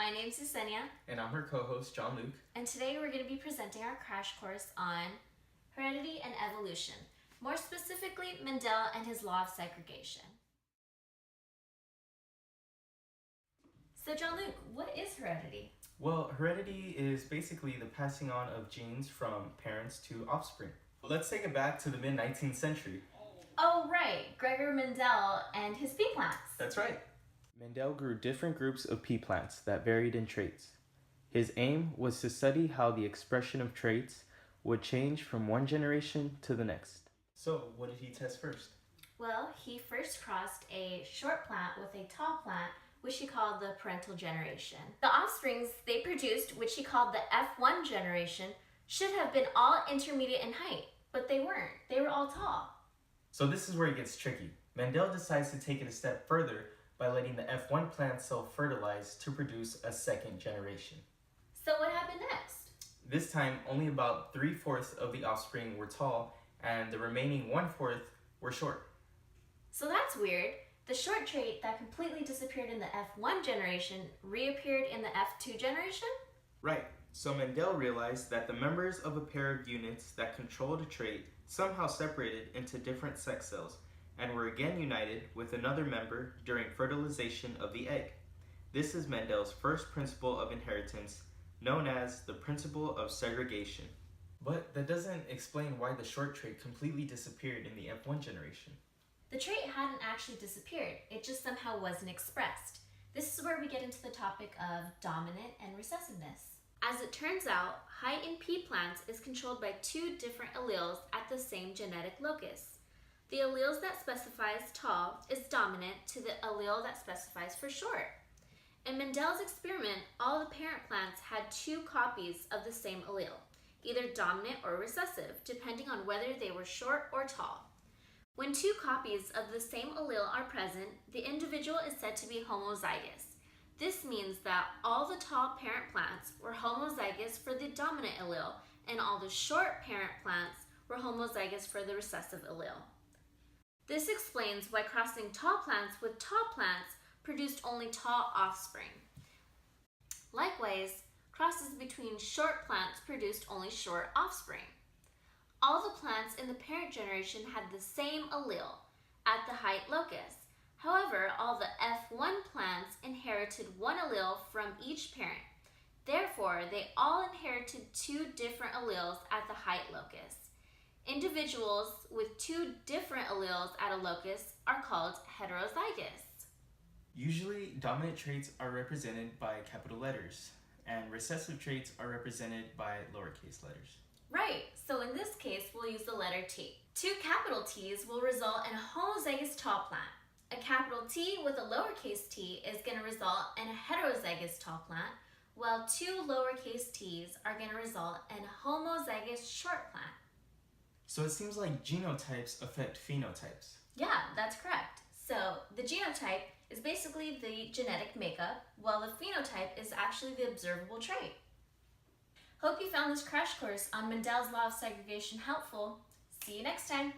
My name's Yesenia. And I'm her co-host, Jean Luc. And today we're going to be presenting our crash course on heredity and evolution. More specifically, Mendel and his Law of Segregation. So Jean Luc, what is heredity? Well, heredity is basically the passing on of genes from parents to offspring. Let's take it back to the mid-19th century. Oh right, Gregor Mendel and his pea plants. That's right. Mendel grew different groups of pea plants that varied in traits. His aim was to study how the expression of traits would change from one generation to the next. So, what did he test first? Well, he first crossed a short plant with a tall plant, which he called the parental generation. The offsprings they produced, which he called the F1 generation, should have been all intermediate in height, but they weren't. They were all tall. So this is where it gets tricky. Mendel decides to take it a step further by letting the F1 plant self-fertilize to produce a second generation. So what happened next? This time, only about 3/4 of the offspring were tall, and the remaining 1/4 were short. So that's weird. The short trait that completely disappeared in the F1 generation reappeared in the F2 generation? Right. So Mendel realized that the members of a pair of units that controlled a trait somehow separated into different sex cells and were again united with another member during fertilization of the egg. This is Mendel's first principle of inheritance, known as the principle of segregation. But that doesn't explain why the short trait completely disappeared in the F1 generation. The trait hadn't actually disappeared, it just somehow wasn't expressed. This is where we get into the topic of dominant and recessiveness. As it turns out, height in pea plants is controlled by two different alleles at the same genetic locus. The alleles that specifies tall is dominant to the allele that specifies for short. In Mendel's experiment, all the parent plants had two copies of the same allele, either dominant or recessive, depending on whether they were short or tall. When two copies of the same allele are present, the individual is said to be homozygous. This means that all the tall parent plants were homozygous for the dominant allele, and all the short parent plants were homozygous for the recessive allele. This explains why crossing tall plants with tall plants produced only tall offspring. Likewise, crosses between short plants produced only short offspring. All the plants in the parent generation had the same allele at the height locus. However, all the F1 plants inherited one allele from each parent. Therefore, they all inherited two different alleles at the height locus. Individuals with two different alleles at a locus are called heterozygous. Usually, dominant traits are represented by capital letters, and recessive traits are represented by lowercase letters. Right, so in this case, we'll use the letter T. Two capital T's will result in a homozygous tall plant. A capital T with a lowercase t is going to result in a heterozygous tall plant, while two lowercase t's are going to result in a homozygous short plant. So it seems like genotypes affect phenotypes. Yeah, that's correct. So the genotype is basically the genetic makeup, while the phenotype is actually the observable trait. Hope you found this crash course on Mendel's Law of Segregation helpful. See you next time.